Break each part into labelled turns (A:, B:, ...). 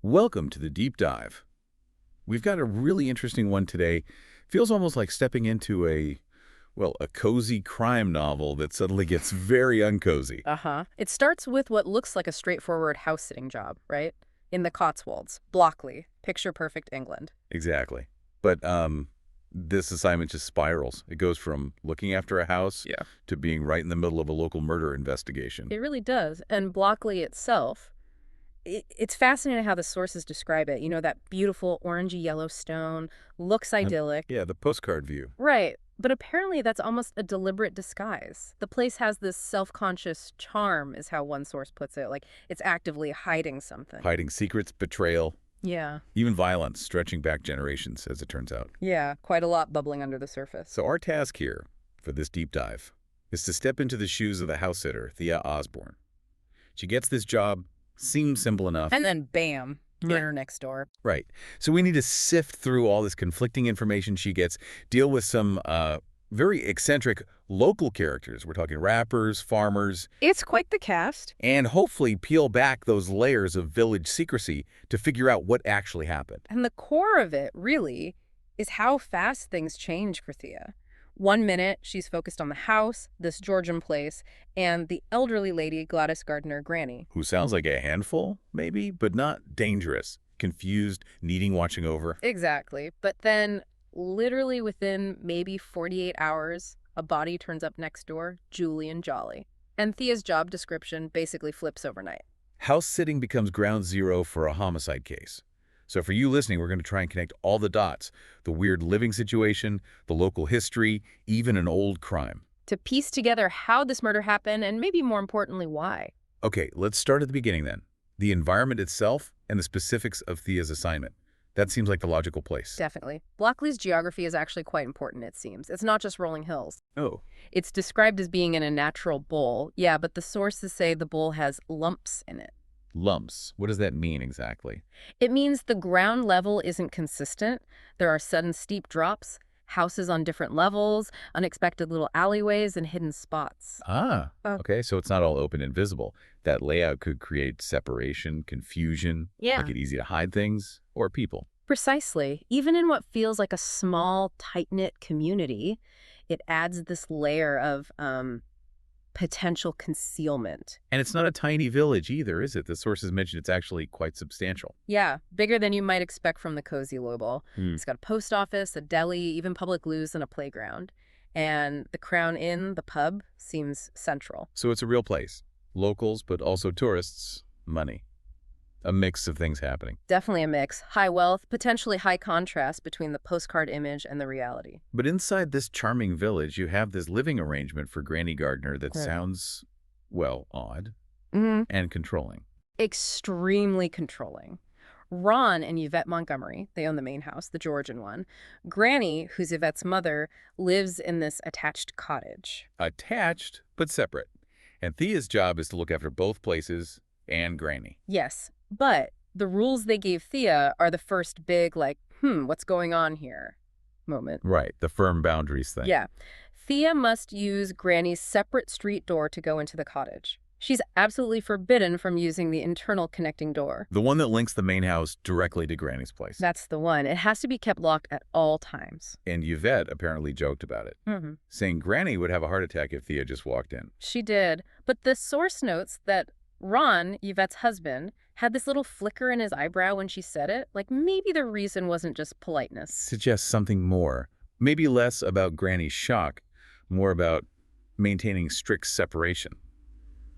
A: Welcome to the deep dive. We've got a really interesting one today. Feels almost like stepping into a cozy crime novel that suddenly gets very uncozy.
B: It starts with what looks like a straightforward house-sitting job, right? In the Cotswolds, Blockley, picture-perfect England.
A: Exactly. But this assignment just spirals. It goes from looking after a house to being right in the middle of a local murder investigation.
B: It really does. And Blockley itself, it's fascinating how the sources describe it. You know, that beautiful orangey-yellow stone, looks idyllic.
A: Yeah, the postcard view.
B: Right. But apparently that's almost a deliberate disguise. The place has this self-conscious charm, is how one source puts it. Like, it's actively hiding something.
A: Hiding secrets, betrayal,
B: Yeah.
A: even violence, stretching back generations, as it turns out.
B: Yeah, quite a lot bubbling under the surface.
A: So our task here, for this deep dive, is to step into the shoes of the house sitter, Thea Osborne. She gets this job, seems simple enough.
B: And then bam, murder next door.
A: Right. So we need to sift through all this conflicting information she gets, deal with some very eccentric local characters. We're talking rappers, farmers.
B: It's quite the cast.
A: And hopefully peel back those layers of village secrecy to figure out what actually happened.
B: And the core of it, really, is how fast things change for Thea. 1 minute, she's focused on the house, this Georgian place, and the elderly lady, Gladys Gardner, Granny.
A: Who sounds like a handful, maybe, but not dangerous, confused, needing watching over.
B: Exactly. But then, literally within maybe 48 hours, a body turns up next door, Julian Jolly. And Thea's job description basically flips overnight.
A: House sitting becomes ground zero for a homicide case. So for you listening, we're going to try and connect all the dots, the weird living situation, the local history, even an old crime.
B: To piece together how this murder happened and maybe more importantly, why.
A: Okay, let's start at the beginning then. The environment itself and the specifics of Thea's assignment. That seems like the logical place.
B: Definitely. Blockley's geography is actually quite important, it seems. It's not just rolling hills.
A: Oh.
B: It's described as being in a natural bowl. Yeah, but the sources say the bowl has lumps in it.
A: Lumps. What does that mean exactly?
B: It means the ground level isn't consistent. There are sudden steep drops, houses on different levels, unexpected little alleyways, and hidden spots.
A: Okay, so it's not all open and visible. That layout could create separation, confusion, make it easy to hide things or people.
B: Precisely. Even in what feels like a small, tight-knit community, it adds this layer of potential concealment.
A: And it's not a tiny village either, is it? The sources mention it's actually quite substantial.
B: Yeah, bigger than you might expect from the cozy label. It's got a post office, a deli, even public loos, and a playground. And the Crown Inn, the pub, seems central.
A: So it's a real place. Locals, but also tourists, money. A mix of things happening.
B: Definitely a mix. High wealth, potentially high contrast between the postcard image and the reality.
A: But inside this charming village, you have this living arrangement for Granny Gardner that sounds, well, odd and controlling.
B: Extremely controlling. Ron and Yvette Montgomery, they own the main house, the Georgian one. Granny, who's Yvette's mother, lives in this attached cottage.
A: Attached, but separate. And Thea's job is to look after both places and Granny.
B: Yes, but the rules they gave Thea are the first big, like, what's going on here moment.
A: Right, the firm boundaries thing.
B: Yeah. Thea must use Granny's separate street door to go into the cottage. She's absolutely forbidden from using the internal connecting door.
A: The one that links the main house directly to Granny's place.
B: That's the one. It has to be kept locked at all times.
A: And Yvette apparently joked about it, saying Granny would have a heart attack if Thea just walked in.
B: She did. But the source notes that Ron, Yvette's husband, had this little flicker in his eyebrow when she said it. Like maybe the reason wasn't just politeness.
A: Suggests something more. Maybe less about Granny's shock, more about maintaining strict separation.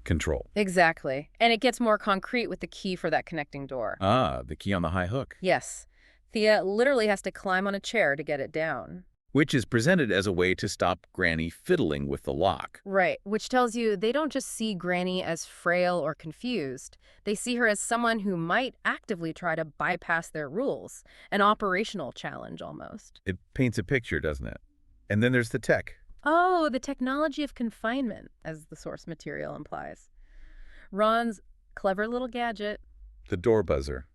A: Control.
B: Exactly. And it gets more concrete with the key for that connecting door.
A: The key on the high hook.
B: Yes. Thea literally has to climb on a chair to get it down.
A: Which is presented as a way to stop Granny fiddling with the lock.
B: Right, which tells you they don't just see Granny as frail or confused. They see her as someone who might actively try to bypass their rules. An operational challenge, almost.
A: It paints a picture, doesn't it? And then there's the tech.
B: Oh, the technology of confinement, as the source material implies. Ron's clever little gadget.
A: The door buzzer.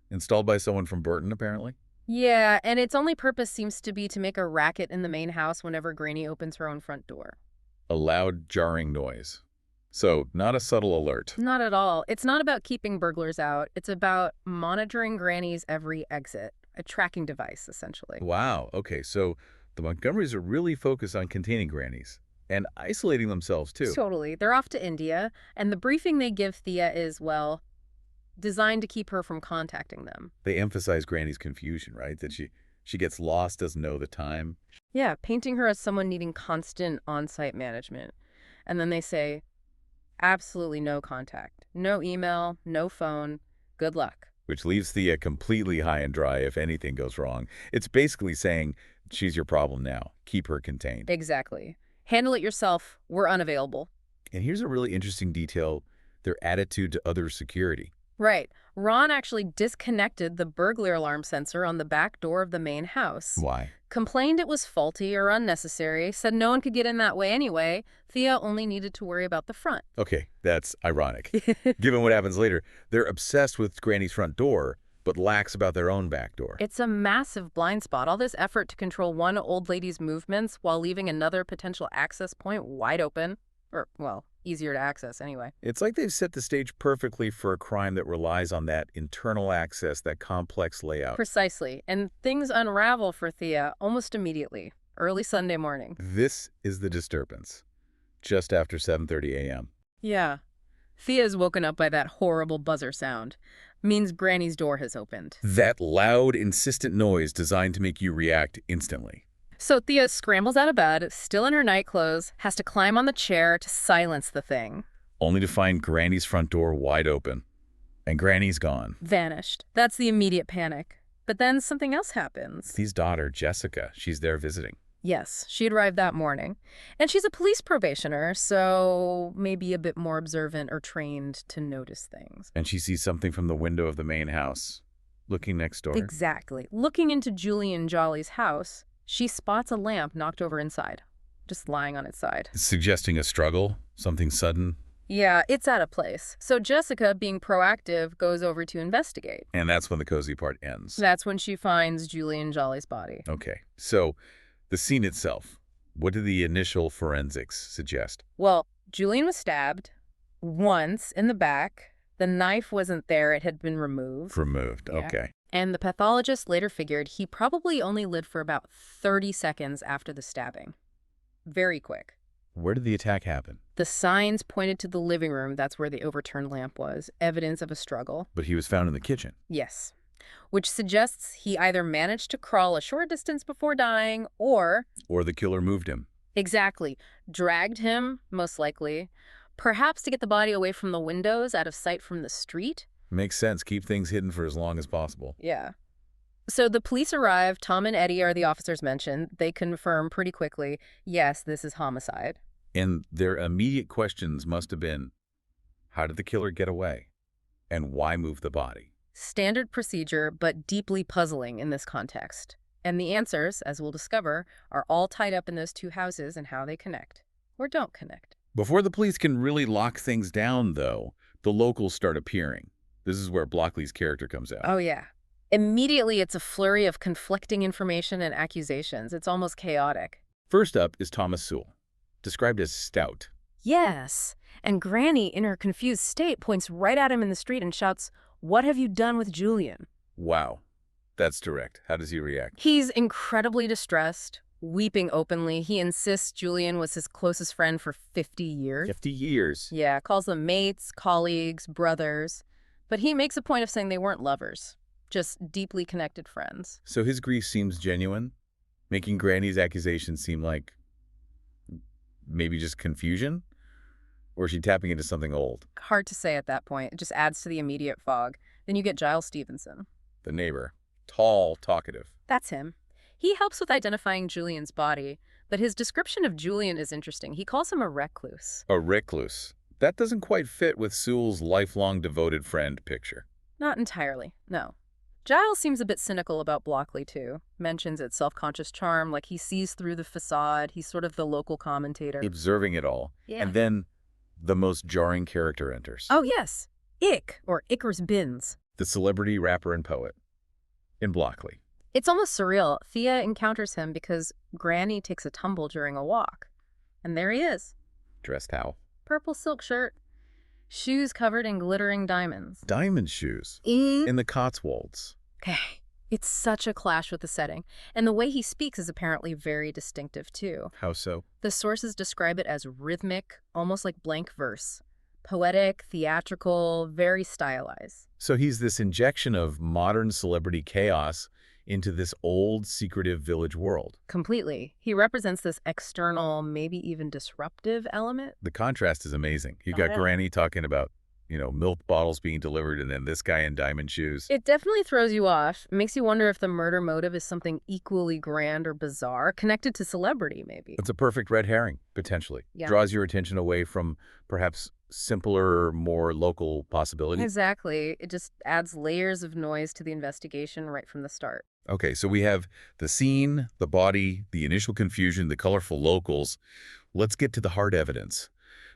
A: Installed by someone from Burton, apparently.
B: Yeah, and its only purpose seems to be to make a racket in the main house whenever Granny opens her own front door.
A: A loud, jarring noise. So, not a subtle alert.
B: Not at all. It's not about keeping burglars out. It's about monitoring Granny's every exit. A tracking device, essentially.
A: Wow, okay, so the Montgomerys are really focused on containing grannies. And isolating themselves, too.
B: Totally. They're off to India, and the briefing they give Thea is, well, designed to keep her from contacting them.
A: They emphasize Granny's confusion, right? That she gets lost, doesn't know the time.
B: Yeah, painting her as someone needing constant on-site management. And then they say, absolutely no contact. No email, no phone. Good luck.
A: Which leaves Thea completely high and dry if anything goes wrong. It's basically saying, she's your problem now. Keep her contained.
B: Exactly. Handle it yourself. We're unavailable.
A: And here's a really interesting detail, their attitude to other security.
B: Right. Ron actually disconnected the burglar alarm sensor on the back door of the main house.
A: Why?
B: Complained it was faulty or unnecessary, said no one could get in that way anyway. Thea only needed to worry about the front.
A: Okay, that's ironic. Given what happens later, they're obsessed with Granny's front door, but lax about their own back door.
B: It's a massive blind spot. All this effort to control one old lady's movements while leaving another potential access point wide open. Or, well, easier to access anyway.
A: It's like they've set the stage perfectly for a crime that relies on that internal access, that complex layout.
B: Precisely. And things unravel for Thea almost immediately, early Sunday morning.
A: This is the disturbance, just after 7:30 a.m.
B: Yeah. Thea's woken up by that horrible buzzer sound. Means Granny's door has opened.
A: That loud, insistent noise designed to make you react instantly.
B: So Thea scrambles out of bed, still in her nightclothes, has to climb on the chair to silence the thing.
A: Only to find Granny's front door wide open. And Granny's gone.
B: Vanished. That's the immediate panic. But then something else happens.
A: Thea's daughter, Jessica, she's there visiting.
B: Yes, she arrived that morning. And she's a police probationer, so maybe a bit more observant or trained to notice things.
A: And she sees something from the window of the main house, looking next door.
B: Exactly. Looking into Julian Jolly's house, she spots a lamp knocked over inside, just lying on its side.
A: Suggesting a struggle, something sudden.
B: Yeah, it's out of place. So Jessica, being proactive, goes over to investigate.
A: And that's when the cozy part ends.
B: That's when she finds Julian Jolly's body.
A: Okay, so the scene itself, what did the initial forensics suggest?
B: Well, Julian was stabbed once in the back. The knife wasn't there. It had been removed.
A: Removed,
B: Yeah.
A: okay.
B: And the pathologist later figured he probably only lived for about 30 seconds after the stabbing. Very quick.
A: Where did the attack happen?
B: The signs pointed to the living room. That's where the overturned lamp was. Evidence of a struggle.
A: But he was found in the kitchen.
B: Yes. Which suggests he either managed to crawl a short distance before dying or...
A: Or the killer moved him.
B: Exactly. Dragged him, most likely. Perhaps to get the body away from the windows, out of sight from the street.
A: Makes sense. Keep things hidden for as long as possible.
B: Yeah. So the police arrive. Tom and Eddie are the officers mentioned. They confirm pretty quickly, yes, this is homicide.
A: And their immediate questions must have been, how did the killer get away? And why move the body?
B: Standard procedure, but deeply puzzling in this context. And the answers, as we'll discover, are all tied up in those two houses and how they connect. Or don't connect.
A: Before the police can really lock things down, though, the locals start appearing. This is where Blockley's character comes out.
B: Oh, yeah. Immediately, it's a flurry of conflicting information and accusations. It's almost chaotic.
A: First up is Thomas Sewell, described as stout.
B: Yes. And Granny, in her confused state, points right at him in the street and shouts, "What have you done with Julian?"
A: Wow. That's direct. How does he react?
B: He's incredibly distressed, weeping openly. He insists Julian was his closest friend for 50 years.
A: 50 years.
B: Yeah, calls them mates, colleagues, brothers. But he makes a point of saying they weren't lovers, just deeply connected friends.
A: So his grief seems genuine, making Granny's accusations seem like maybe just confusion? Or is she tapping into something old?
B: Hard to say at that point. It just adds to the immediate fog. Then you get Giles Stevenson.
A: The neighbor. Tall, talkative.
B: That's him. He helps with identifying Julian's body, but his description of Julian is interesting. He calls him a recluse.
A: A recluse. That doesn't quite fit with Sewell's lifelong devoted friend picture.
B: Not entirely, no. Giles seems a bit cynical about Blockley, too. Mentions its self-conscious charm, like he sees through the facade. He's sort of the local commentator.
A: Observing it all.
B: Yeah.
A: And then the most jarring character enters.
B: Oh, yes. Ick, or Icarus Binns.
A: The celebrity rapper and poet. In Blockley.
B: It's almost surreal. Thea encounters him because Granny takes a tumble during a walk. And there he is.
A: Dressed how?
B: purple silk shirt, shoes covered in glittering diamonds.
A: Diamond shoes.
B: Mm.
A: In the Cotswolds.
B: Okay. It's such a clash with the setting, and the way he speaks is apparently very distinctive, too.
A: How so?
B: The sources describe it as rhythmic, almost like blank verse. Poetic, theatrical, very stylized.
A: So he's this injection of modern celebrity chaos into this old, secretive village world.
B: Completely. He represents this external, maybe even disruptive element.
A: The contrast is amazing. You've
B: Oh,
A: got
B: yeah.
A: Granny talking about, milk bottles being delivered, and then this guy in diamond shoes.
B: It definitely throws you off. It makes you wonder if the murder motive is something equally grand or bizarre, connected to celebrity, maybe.
A: It's a perfect red herring, potentially.
B: Yeah.
A: Draws your attention away from perhaps simpler, more local possibilities.
B: Exactly. It just adds layers of noise to the investigation right from the start.
A: Okay, so we have the scene, the body, the initial confusion, the colorful locals. Let's get to the hard evidence,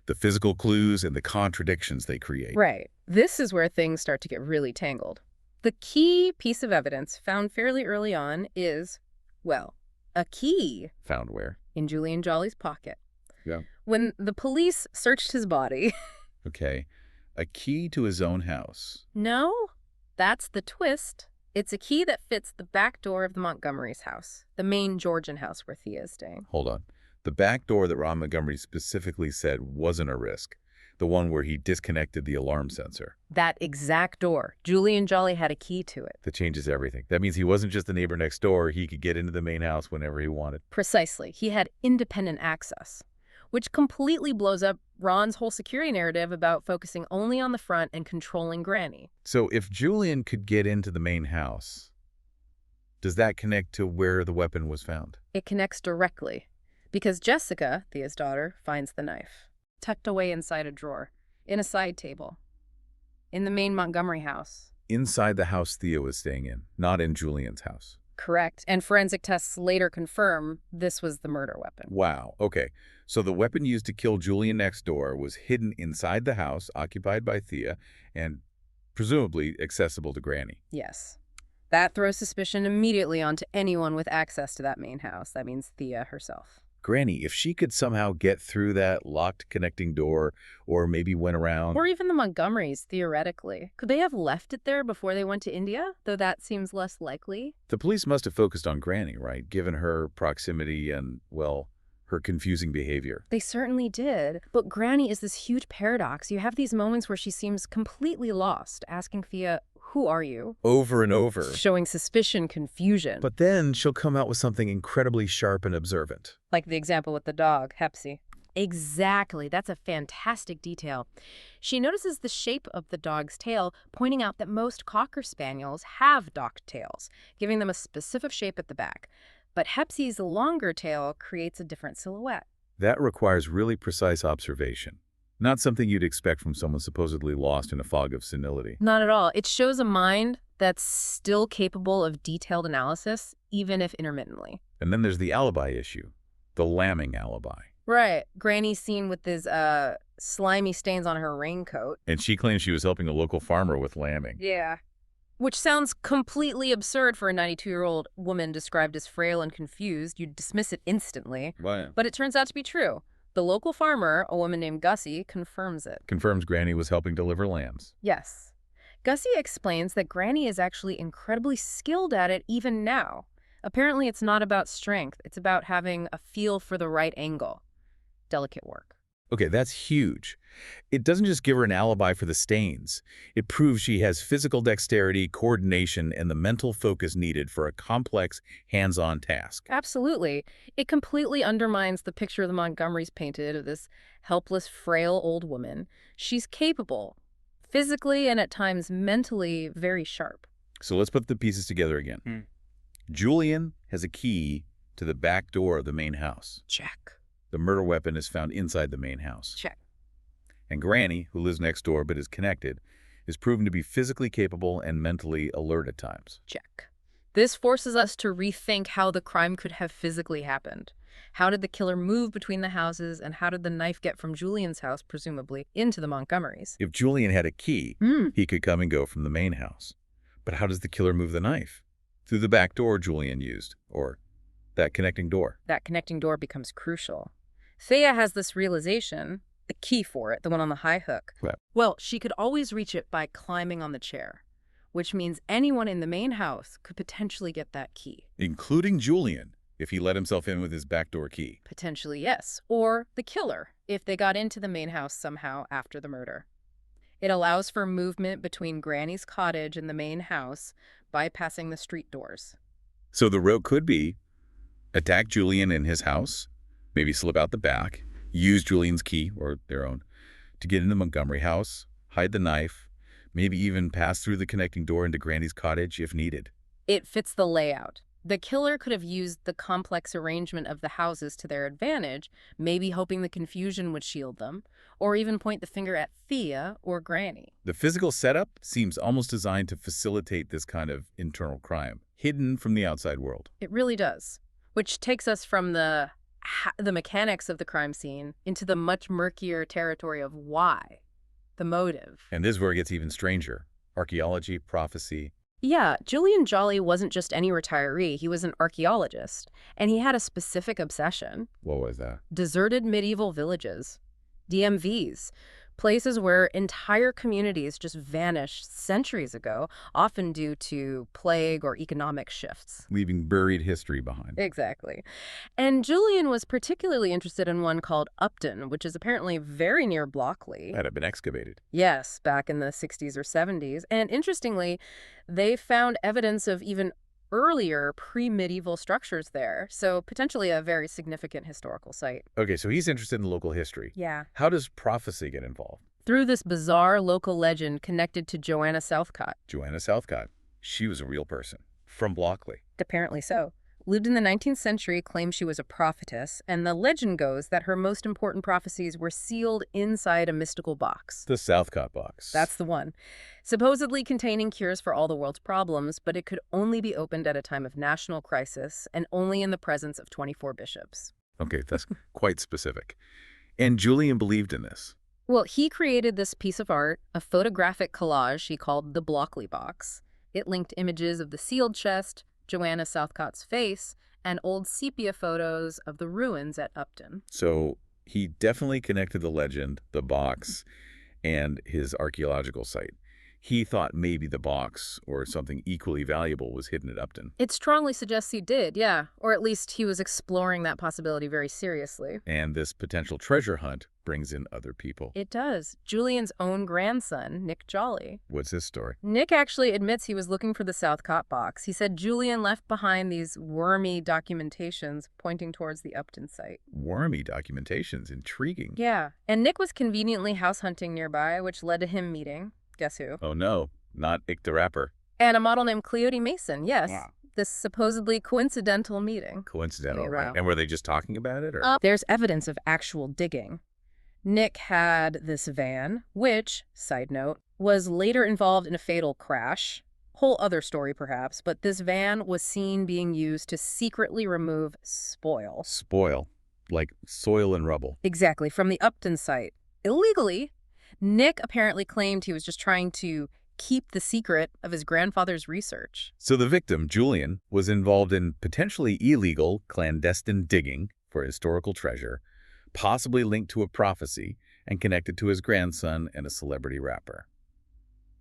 A: the physical clues and the contradictions they create.
B: Right. This is where things start to get really tangled. The key piece of evidence found fairly early on is, well, a key
A: Found where?
B: in Julian Jolly's pocket.
A: Yeah.
B: When the police searched his body,
A: Okay, a key to his own house.
B: no, that's the twist. It's a key that fits the back door of the Montgomery's house, the main Georgian house where Thea is staying.
A: Hold on. The back door that Ron Montgomery specifically said wasn't a risk. The one where he disconnected the alarm sensor.
B: That exact door. Julian Jolly had a key to it.
A: That changes everything. That means he wasn't just the neighbor next door. He could get into the main house whenever he wanted.
B: Precisely. He had independent access, which completely blows up Ron's whole security narrative about focusing only on the front and controlling Granny.
A: So if Julian could get into the main house, does that connect to where the weapon was found?
B: It connects directly, because Jessica, Thea's daughter, finds the knife, tucked away inside a drawer, in a side table, in the main Montgomery house.
A: Inside the house Thea was staying in, not in Julian's house.
B: Correct. And forensic tests later confirm this was the murder weapon.
A: Wow. Okay. So the weapon used to kill Julian next door was hidden inside the house occupied by Thea and presumably accessible to Granny.
B: Yes. That throws suspicion immediately onto anyone with access to that main house. That means Thea herself.
A: Granny, if she could somehow get through that locked connecting door or maybe went around.
B: Or even the Montgomerys, theoretically. Could they have left it there before they went to India? Though that seems less likely.
A: The police must have focused on Granny, right? Given her proximity and, well, her confusing behavior.
B: They certainly did. But Granny is this huge paradox. You have these moments where she seems completely lost, asking Thea, "Who are you?"
A: Over and over.
B: Showing suspicion, confusion.
A: But then she'll come out with something incredibly sharp and observant.
B: Like the example with the dog, Hepsy. Exactly. That's a fantastic detail. She notices the shape of the dog's tail, pointing out that most Cocker Spaniels have docked tails, giving them a specific shape at the back. But Hepsy's longer tail creates a different silhouette.
A: That requires really precise observation. Not something you'd expect from someone supposedly lost in a fog of senility.
B: Not at all. It shows a mind that's still capable of detailed analysis, even if intermittently.
A: And then there's the alibi issue. The lambing alibi.
B: Right. Granny's seen with these slimy stains on her raincoat.
A: And she claims she was helping a local farmer with lambing.
B: Yeah. Which sounds completely absurd for a 92-year-old woman described as frail and confused. You'd dismiss it instantly.
A: Wow.
B: But it turns out to be true. The local farmer, a woman named Gussie, confirms it.
A: Confirms Granny was helping deliver lambs.
B: Yes. Gussie explains that Granny is actually incredibly skilled at it even now. Apparently it's not about strength. It's about having a feel for the right angle. Delicate work.
A: Okay, that's huge. It doesn't just give her an alibi for the stains. It proves she has physical dexterity, coordination, and the mental focus needed for a complex, hands-on task.
B: Absolutely. It completely undermines the picture the Montgomerys painted of this helpless, frail old woman. She's capable, physically and at times mentally very sharp.
A: So let's put the pieces together again. Julian has a key to the back door of the main house.
B: Check.
A: The murder weapon is found inside the main house.
B: Check.
A: And Granny, who lives next door but is connected, is proven to be physically capable and mentally alert at times.
B: Check. This forces us to rethink how the crime could have physically happened. How did the killer move between the houses, and how did the knife get from Julian's house, presumably, into the Montgomerys?
A: If Julian had a key, he could come and go from the main house. But how does the killer move the knife? Through the back door Julian used, or that connecting door.
B: That connecting door becomes crucial. Thea has this realization. the key for it, the one on the high hook.
A: Right.
B: Well, she could always reach it by climbing on the chair, which means anyone in the main house could potentially get that key.
A: Including Julian, if he let himself in with his backdoor key.
B: Potentially, yes. Or the killer, if they got into the main house somehow after the murder. It allows for movement between Granny's cottage and the main house, bypassing the street doors.
A: So the route could be attack Julian in his house, maybe slip out the back, use Julian's key, or their own, to get into Montgomery house, hide the knife, maybe even pass through the connecting door into Granny's cottage if needed.
B: It fits the layout. The killer could have used the complex arrangement of the houses to their advantage, maybe hoping the confusion would shield them, or even point the finger at Thea or Granny.
A: The physical setup seems almost designed to facilitate this kind of internal crime, hidden from the outside world.
B: It really does. Which takes us from the mechanics of the crime scene into the much murkier territory of why, the motive.
A: And this is where it gets even stranger. Archaeology, prophecy.
B: Yeah, Julian Jolly wasn't just any retiree, he was an archaeologist, and he had a specific obsession.
A: What was that?
B: Deserted medieval villages, DMVs, places where entire communities just vanished centuries ago, often due to plague or economic shifts.
A: Leaving buried history behind.
B: Exactly. And Julian was particularly interested in one called Upton, which is apparently very near Blockley.
A: That had been excavated.
B: Yes, back in the 60s or 70s. And interestingly, they found evidence of even earlier pre-medieval structures there, so potentially a very significant historical site.
A: Okay, so he's interested in local history.
B: Yeah.
A: How does prophecy get involved?
B: Through this bizarre local legend connected to Joanna Southcott.
A: Joanna Southcott. She was a real person. From Blockley.
B: Apparently so. Lived in the 19th century, claimed she was a prophetess, and the legend goes that her most important prophecies were sealed inside a mystical box.
A: The Southcott box.
B: That's the one. Supposedly containing cures for all the world's problems, but it could only be opened at a time of national crisis and only in the presence of 24 bishops.
A: Okay, that's quite specific. And Julian believed in this.
B: Well, he created this piece of art, a photographic collage he called the Blockley box. It linked images of the sealed chest, Joanna Southcott's face, and old sepia photos of the ruins at Upton.
A: So he definitely connected the legend, the box, and his archaeological site. He thought maybe the box or something equally valuable was hidden at Upton.
B: It strongly suggests he did, yeah. Or at least he was exploring that possibility very seriously.
A: And this potential treasure hunt brings in other people.
B: It does. Julian's own grandson, Nick Jolly.
A: What's his story?
B: Nick actually admits he was looking for the Southcott box. He said Julian left behind these wormy documentations pointing towards the Upton site.
A: Wormy documentations. Intriguing.
B: Yeah. And Nick was conveniently house hunting nearby, which led to him meeting, guess who?
A: Oh no, not Ick the Rapper.
B: And a model named Cleody Mason, yes.
A: Wow.
B: This supposedly coincidental meeting.
A: Coincidental,
B: Wow.
A: right? And were they just talking about it? Or?
B: There's evidence of actual digging. Nick had this van, which, side note, was later involved in a fatal crash. Whole other story, perhaps, but this van was seen being used to secretly remove spoil.
A: Spoil. Like soil and rubble.
B: Exactly, from the Upton site. Illegally. Nick apparently claimed he was just trying to keep the secret of his grandfather's research.
A: So the victim, Julian, was involved in potentially illegal, clandestine digging for historical treasure, possibly linked to a prophecy and connected to his grandson and a celebrity rapper.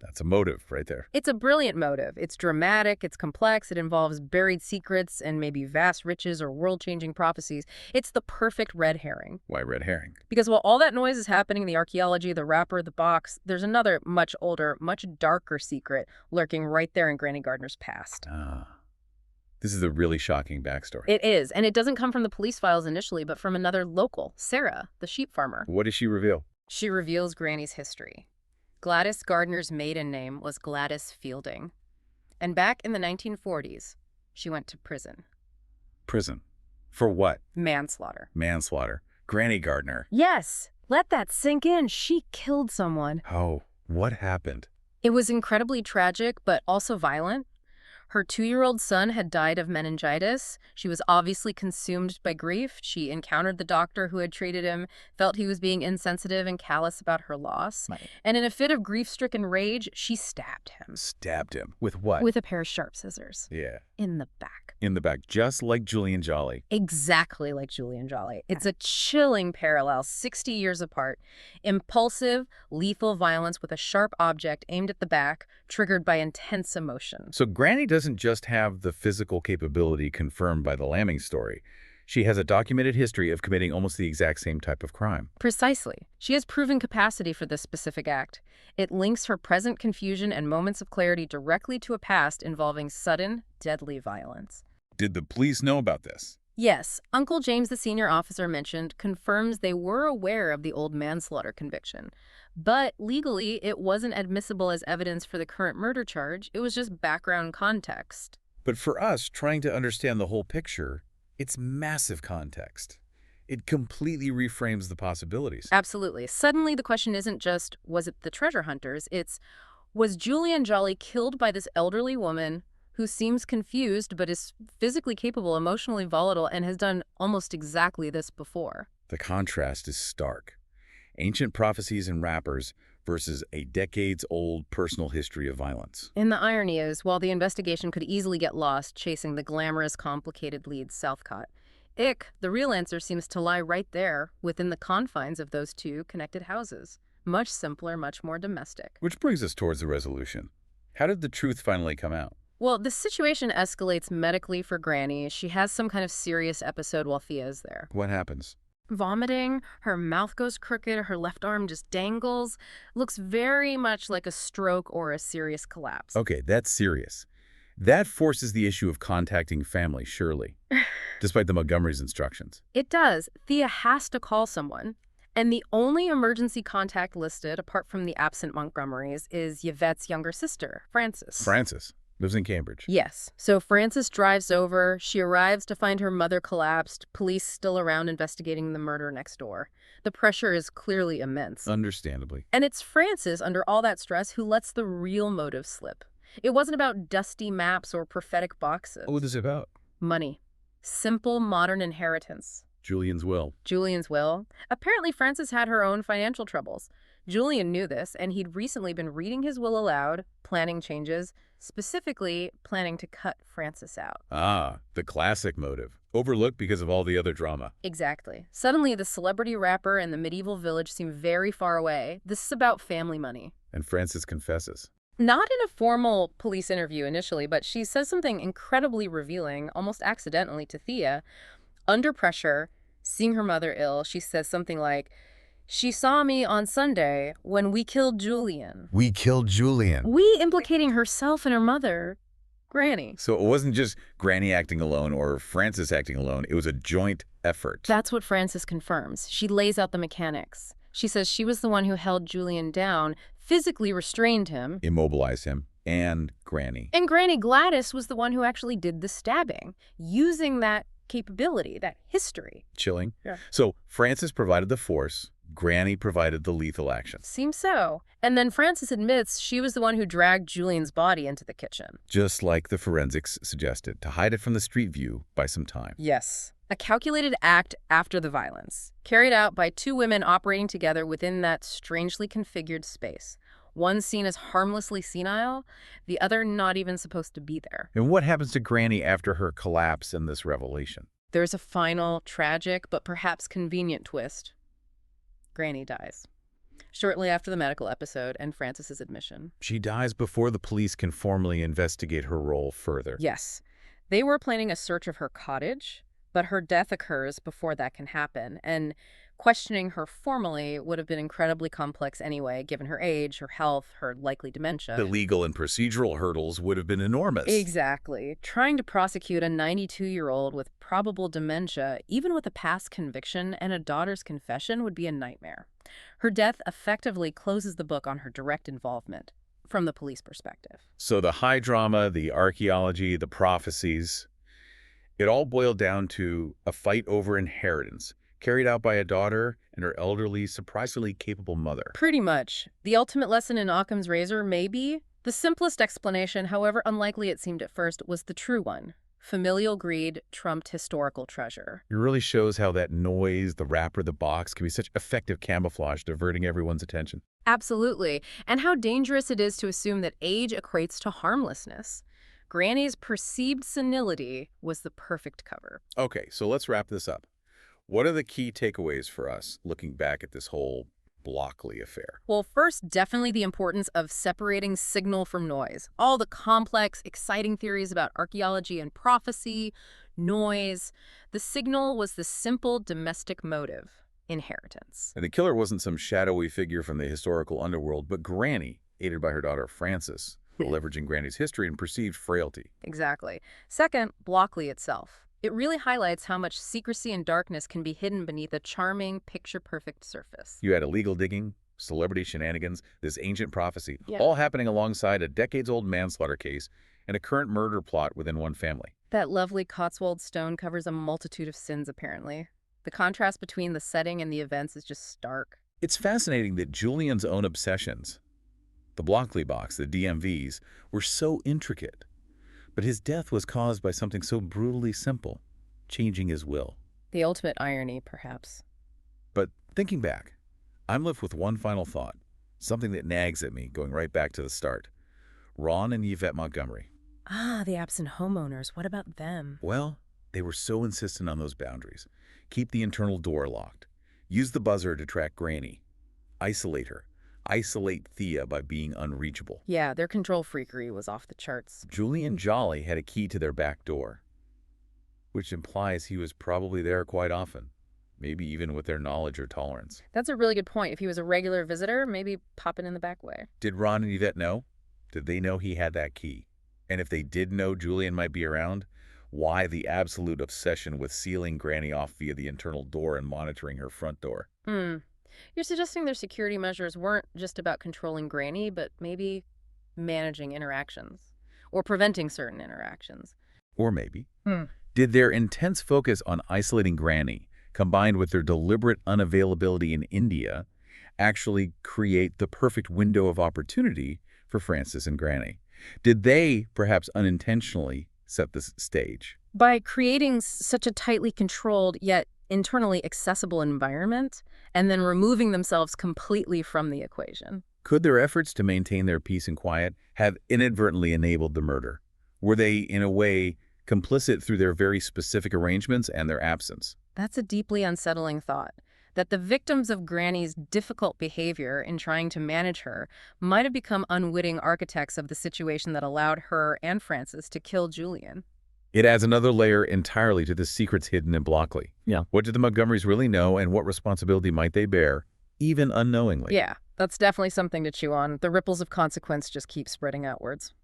A: That's a motive right there.
B: It's a brilliant motive. It's dramatic, it's complex, it involves buried secrets and maybe vast riches or world-changing prophecies. It's the perfect red herring.
A: Why red herring?
B: Because while all that noise is happening, the archaeology, the rapper, the box, there's another much older, much darker secret lurking right there in Granny Gardner's past.
A: Ah. This is a really shocking backstory.
B: It is, and it doesn't come from the police files initially, but from another local, Sarah, the sheep farmer.
A: What does she reveal?
B: She reveals Granny's history. Gladys Gardner's maiden name was Gladys Fielding. And back in the 1940s, she went to prison.
A: Prison. For what?
B: Manslaughter.
A: Manslaughter. Granny Gardner.
B: Yes, let that sink in. She killed someone.
A: Oh, what happened?
B: It was incredibly tragic, but also violent. Her 2-year-old son had died of meningitis. She was obviously consumed by grief. She encountered the doctor who had treated him, felt he was being insensitive and callous about her loss.
A: Right.
B: And in a fit of grief-stricken rage, she stabbed him.
A: Stabbed him. With what?
B: With a pair of sharp scissors.
A: Yeah.
B: In the back.
A: In the back, just like Julian Jolly.
B: Exactly like Julian Jolly. It's a chilling parallel, 60 years apart. Impulsive, lethal violence with a sharp object aimed at the back, triggered by intense emotion.
A: So Granny doesn't just have the physical capability confirmed by the lambing story. She has a documented history of committing almost the exact same type of crime.
B: Precisely. She has proven capacity for this specific act. It links her present confusion and moments of clarity directly to a past involving sudden, deadly violence.
A: Did the police know about this?
B: Yes, Uncle James, the senior officer mentioned, confirms they were aware of the old manslaughter conviction. But legally, it wasn't admissible as evidence for the current murder charge. It was just background context.
A: But for us, trying to understand the whole picture, it's massive context. It completely reframes the possibilities.
B: Absolutely. Suddenly, the question isn't just, was it the treasure hunters? It's, was Julian Jolly killed by this elderly woman who seems confused but is physically capable, emotionally volatile, and has done almost exactly this before?
A: The contrast is stark. Ancient prophecies and rappers versus a decades-old personal history of violence.
B: And the irony is, while the investigation could easily get lost chasing the glamorous, complicated lead Southcott, the real answer seems to lie right there, within the confines of those two connected houses. Much simpler, much more domestic.
A: Which brings us towards the resolution. How did the truth finally come out?
B: Well, the situation escalates medically for Granny. She has some kind of serious episode while Thea is there.
A: What happens?
B: Vomiting, her mouth goes crooked, her left arm just dangles. Looks very much like a stroke or a serious collapse.
A: Okay, that's serious. That forces the issue of contacting family, surely, despite the Montgomery's instructions.
B: It does. Thea has to call someone. And the only emergency contact listed, apart from the absent Montgomerys, is Yvette's younger sister, Frances.
A: Frances lives in Cambridge.
B: Yes. So Frances drives over. She arrives to find her mother collapsed, police still around investigating the murder next door. The pressure is clearly immense.
A: Understandably.
B: And it's Frances, under all that stress, who lets the real motive slip. It wasn't about dusty maps or prophetic boxes.
A: What was it about?
B: Money. Simple, modern inheritance.
A: Julian's will.
B: Julian's will? Apparently, Frances had her own financial troubles. Julian knew this, and he'd recently been reading his will aloud, planning changes, specifically planning to cut Frances out.
A: Ah, the classic motive. Overlooked because of all the other drama.
B: Exactly. Suddenly, the celebrity rapper and the medieval village seem very far away. This is about family money.
A: And Frances confesses.
B: Not in a formal police interview initially, but she says something incredibly revealing, almost accidentally, to Thea. Under pressure, seeing her mother ill, she says something like, "She saw me on Sunday when we killed Julian."
A: We killed Julian.
B: We implicating herself and her mother, Granny.
A: So it wasn't just Granny acting alone or Frances acting alone. It was a joint effort.
B: That's what Frances confirms. She lays out the mechanics. She says she was the one who held Julian down, physically restrained him.
A: Immobilized him. And Granny.
B: And Granny Gladys was the one who actually did the stabbing, using that capability, that history.
A: Chilling.
B: Yeah.
A: So Frances provided the force. Granny provided the lethal action.
B: Seems so. And then Frances admits she was the one who dragged Julian's body into the kitchen.
A: Just like the forensics suggested, to hide it from the street view by some time.
B: Yes. A calculated act after the violence, carried out by two women operating together within that strangely configured space. One seen as harmlessly senile, the other not even supposed to be there.
A: And what happens to Granny after her collapse and this revelation?
B: There's a final, tragic, but perhaps convenient twist. Granny dies. Shortly after the medical episode and Frances's admission.
A: She dies before the police can formally investigate her role further.
B: Yes. They were planning a search of her cottage, but her death occurs before that can happen, and questioning her formally would have been incredibly complex anyway, given her age, her health, her likely dementia.
A: The legal and procedural hurdles would have been enormous.
B: Exactly. Trying to prosecute a 92-year-old with probable dementia, even with a past conviction and a daughter's confession, would be a nightmare. Her death effectively closes the book on her direct involvement, from the police perspective.
A: So the high drama, the archaeology, the prophecies, it all boiled down to a fight over inheritance, carried out by a daughter and her elderly, surprisingly capable mother.
B: Pretty much. The ultimate lesson in Occam's razor may be The simplest explanation, however unlikely it seemed at first, was the true one. Familial greed trumped historical treasure.
A: It really shows how that noise, the wrapper, the box, can be such effective camouflage, diverting everyone's attention.
B: Absolutely. And how dangerous it is to assume that age equates to harmlessness. Granny's perceived senility was the perfect cover.
A: Okay, so let's wrap this up. What are the key takeaways for us looking back at this whole Blockley affair?
B: Well, first, definitely the importance of separating signal from noise. All the complex, exciting theories about archaeology and prophecy, noise. The signal was the simple domestic motive, inheritance.
A: And the killer wasn't some shadowy figure from the historical underworld, but Granny, aided by her daughter Frances, leveraging Granny's history and perceived frailty.
B: Exactly. Second, Blockley itself. It really highlights how much secrecy and darkness can be hidden beneath a charming, picture-perfect surface.
A: You had illegal digging, celebrity shenanigans, this ancient prophecy,
B: Yeah.
A: all happening alongside a decades-old manslaughter case and a current murder plot within one family.
B: That lovely Cotswold stone covers a multitude of sins, apparently. The contrast between the setting and the events is just stark.
A: It's fascinating that Julian's own obsessions, the Blockley box, the DMVs, were so intricate. But his death was caused by something so brutally simple, changing his will.
B: The ultimate irony, perhaps.
A: But thinking back, I'm left with one final thought, something that nags at me, going right back to the start. Ron and Yvette Montgomery.
B: Ah, the absent homeowners. What about them?
A: Well, they were so insistent on those boundaries. Keep the internal door locked. Use the buzzer to track Granny. Isolate her. Isolate Thea by being unreachable.
B: Yeah, their control freakery was off the charts.
A: Julian Jolly had a key to their back door, which implies he was probably there quite often, maybe even with their knowledge or tolerance.
B: That's a really good point. If he was a regular visitor, maybe popping in the back way.
A: Did Ron and Yvette know? Did they know he had that key? And if they did know Julian might be around, why the absolute obsession with sealing Granny off via the internal door and monitoring her front door?
B: You're suggesting their security measures weren't just about controlling Granny, but maybe managing interactions or preventing certain interactions.
A: Or maybe, did their intense focus on isolating Granny, combined with their deliberate unavailability in India, actually create the perfect window of opportunity for Frances and Granny? Did they, perhaps unintentionally, set the stage?
B: By creating such a tightly controlled yet internally accessible environment and then removing themselves completely from the equation.
A: Could their efforts to maintain their peace and quiet have inadvertently enabled the murder? Were they, in a way, complicit through their very specific arrangements and their absence?
B: That's a deeply unsettling thought, that the victims of Granny's difficult behavior in trying to manage her might have become unwitting architects of the situation that allowed her and Frances to kill Julian.
A: It adds another layer entirely to the secrets hidden in Blockley.
C: Yeah.
A: What did the Montgomerys really know, and what responsibility might they bear, even unknowingly?
B: Yeah, that's definitely something to chew on. The ripples of consequence just keep spreading outwards.